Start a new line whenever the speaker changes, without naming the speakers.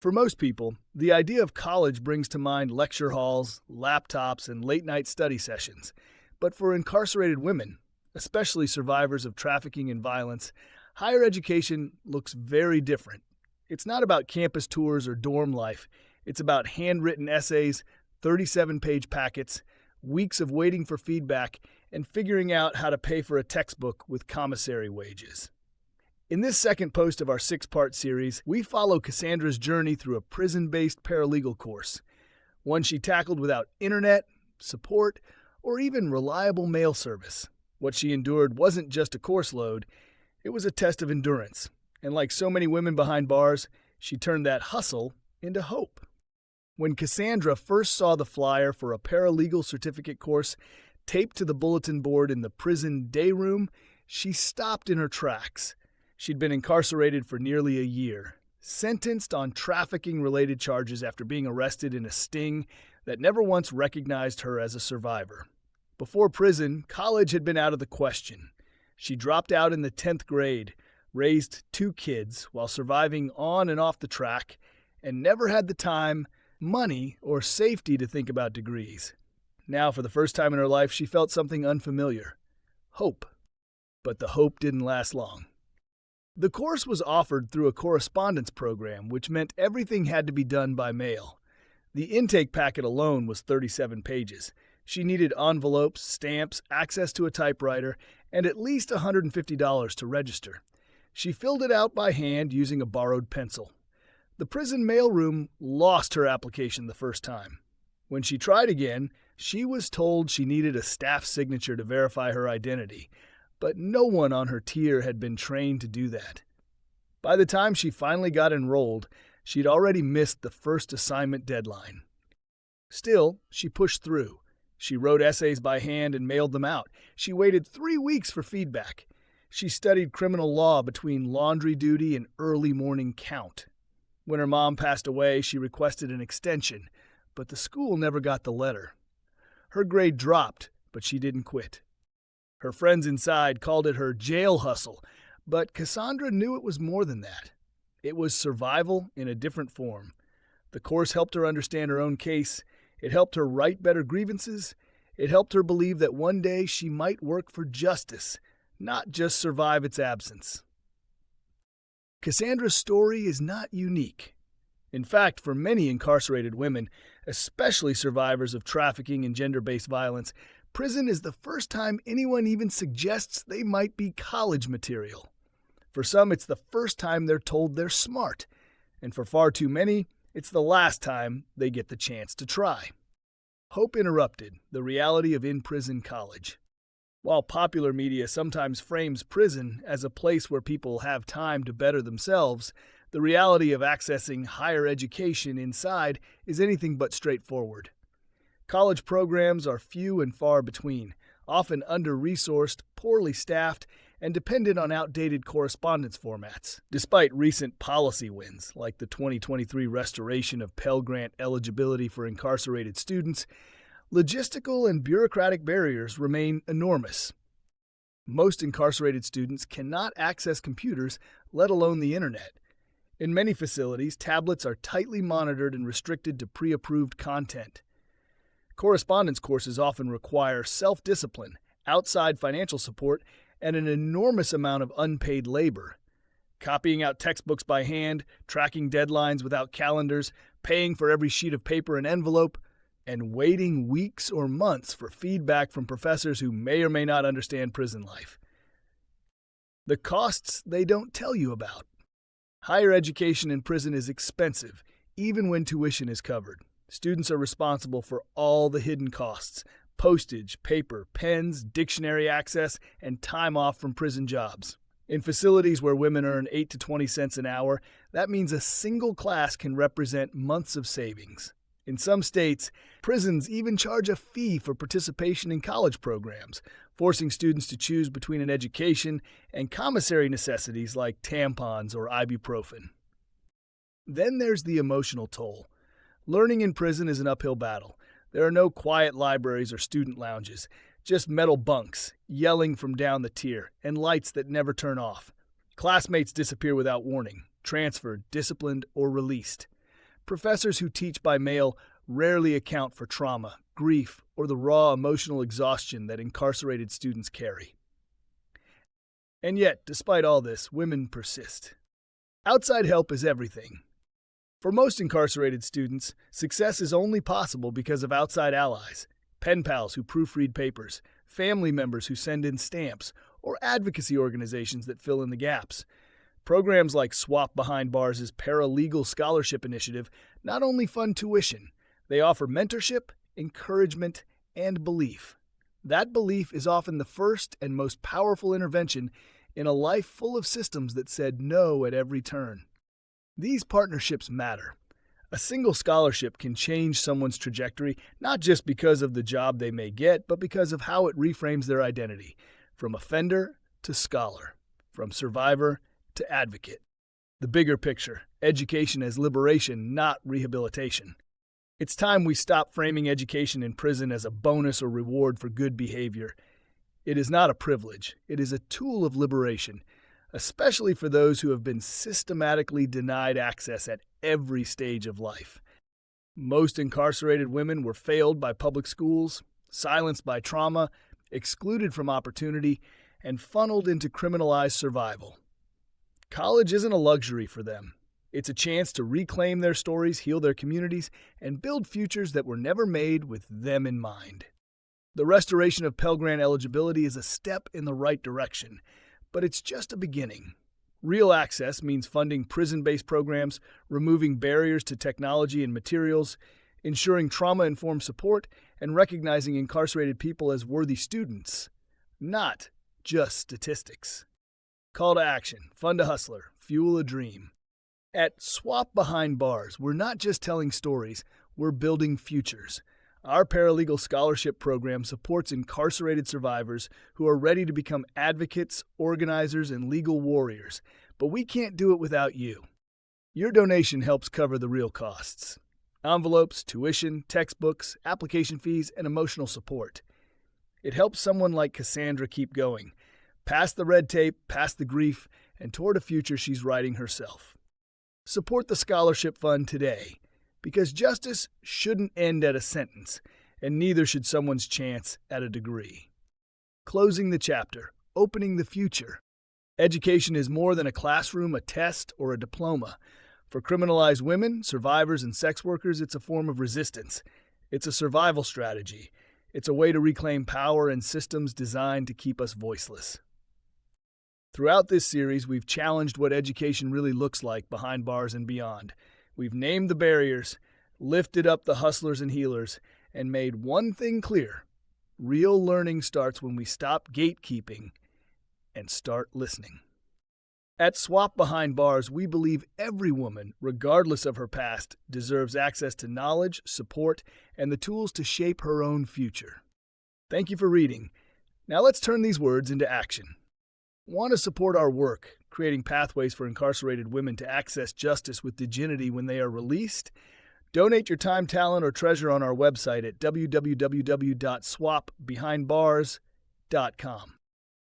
For most people, the idea of college brings to mind lecture halls, laptops, and late-night study sessions. But for incarcerated women, especially survivors of trafficking and violence, higher education looks very different. It's not about campus tours or dorm life. It's about handwritten essays, 37-page packets, weeks of waiting for feedback, and figuring out how to pay for a textbook with commissary wages. In this second post of our 6-part series, we follow Cassandra's journey through a prison-based paralegal course, one she tackled without internet, support, or even reliable mail service. What she endured wasn't just a course load, it was a test of endurance. And like so many women behind bars, she turned that hustle into hope. When Cassandra first saw the flyer for a paralegal certificate course taped to the bulletin board in the prison day room, she stopped in her tracks. She'd been incarcerated for nearly a year, sentenced on trafficking-related charges after being arrested in a sting that never once recognized her as a survivor. Before prison, college had been out of the question. She dropped out in the 10th grade, raised 2 kids while surviving on and off the track, and never had the time, money, or safety to think about degrees. Now, for the first time in her life, she felt something unfamiliar: hope. But the hope didn't last long. The course was offered through a correspondence program, which meant everything had to be done by mail. The intake packet alone was 37 pages. She needed envelopes, stamps, access to a typewriter, and at least $150 to register. She filled it out by hand using a borrowed pencil. The prison mailroom lost her application the first time. When she tried again, she was told she needed a staff signature to verify her identity, but no one on her tier had been trained to do that. By the time she finally got enrolled, she'd already missed the first assignment deadline. Still, she pushed through. She wrote essays by hand and mailed them out. She waited 3 weeks for feedback. She studied criminal law between laundry duty and early morning count. When her mom passed away, she requested an extension, but the school never got the letter. Her grade dropped, but she didn't quit. Her friends inside called it her jail hustle, but Cassandra knew it was more than that. It was survival in a different form. The course helped her understand her own case. It helped her write better grievances. It helped her believe that one day she might work for justice, not just survive its absence. Cassandra's story is not unique. In fact, for many incarcerated women, especially survivors of trafficking and gender-based violence, prison is the first time anyone even suggests they might be college material. For some, it's the first time they're told they're smart. And for far too many, it's the last time they get the chance to try. Hope interrupted the reality of in-prison college. While popular media sometimes frames prison as a place where people have time to better themselves, the reality of accessing higher education inside is anything but straightforward. College programs are few and far between, often under-resourced, poorly staffed, and dependent on outdated correspondence formats. Despite recent policy wins, like the 2023 restoration of Pell Grant eligibility for incarcerated students, logistical and bureaucratic barriers remain enormous. Most incarcerated students cannot access computers, let alone the internet. In many facilities, tablets are tightly monitored and restricted to pre-approved content. Correspondence courses often require self-discipline, outside financial support, and an enormous amount of unpaid labor. Copying out textbooks by hand, tracking deadlines without calendars, paying for every sheet of paper and envelope, and waiting weeks or months for feedback from professors who may or may not understand prison life. The costs they don't tell you about. Higher education in prison is expensive, even when tuition is covered. Students are responsible for all the hidden costs: postage, paper, pens, dictionary access, and time off from prison jobs. In facilities where women earn 8 to 20 cents an hour, that means a single class can represent months of savings. In some states, prisons even charge a fee for participation in college programs, forcing students to choose between an education and commissary necessities like tampons or ibuprofen. Then there's the emotional toll. Learning in prison is an uphill battle. There are no quiet libraries or student lounges, just metal bunks, yelling from down the tier, and lights that never turn off. Classmates disappear without warning, transferred, disciplined, or released. Professors who teach by mail rarely account for trauma, grief, or the raw emotional exhaustion that incarcerated students carry. And yet, despite all this, women persist. Outside help is everything. For most incarcerated students, success is only possible because of outside allies, pen pals who proofread papers, family members who send in stamps, or advocacy organizations that fill in the gaps. Programs like Swap Behind Bars' Paralegal Scholarship Initiative not only fund tuition, they offer mentorship, encouragement, and belief. That belief is often the first and most powerful intervention in a life full of systems that said no at every turn. These partnerships matter. A single scholarship can change someone's trajectory not just because of the job they may get, but because of how it reframes their identity, from offender to scholar, from survivor to advocate. The bigger picture, education as liberation, not rehabilitation. It's time we stop framing education in prison as a bonus or reward for good behavior. It is not a privilege. It is a tool of liberation, especially for those who have been systematically denied access at every stage of life. Most incarcerated women were failed by public schools, silenced by trauma, excluded from opportunity, and funneled into criminalized survival. College isn't a luxury for them. It's a chance to reclaim their stories, heal their communities, and build futures that were never made with them in mind. The restoration of Pell Grant eligibility is a step in the right direction, but it's just a beginning. Real access means funding prison-based programs, removing barriers to technology and materials, ensuring trauma-informed support, and recognizing incarcerated people as worthy students, not just statistics. Call to action, fund a hustler, fuel a dream. At Swap Behind Bars, we're not just telling stories, we're building futures. Our paralegal scholarship program supports incarcerated survivors who are ready to become advocates, organizers, and legal warriors, but we can't do it without you. Your donation helps cover the real costs: envelopes, tuition, textbooks, application fees, and emotional support. It helps someone like Cassandra keep going, past the red tape, past the grief, and toward a future she's writing herself. Support the scholarship fund today, because justice shouldn't end at a sentence, and neither should someone's chance at a degree. Closing the chapter, opening the future. Education is more than a classroom, a test, or a diploma. For criminalized women, survivors, and sex workers, it's a form of resistance. It's a survival strategy. It's a way to reclaim power in systems designed to keep us voiceless. Throughout this series, we've challenged what education really looks like behind bars and beyond. We've named the barriers, lifted up the hustlers and healers, and made one thing clear: real learning starts when we stop gatekeeping and start listening. At Swap Behind Bars, we believe every woman, regardless of her past, deserves access to knowledge, support, and the tools to shape her own future. Thank you for reading. Now let's turn these words into action. Want to support our work, creating pathways for incarcerated women to access justice with dignity when they are released? Donate your time, talent, or treasure on our website at www.swapbehindbars.com.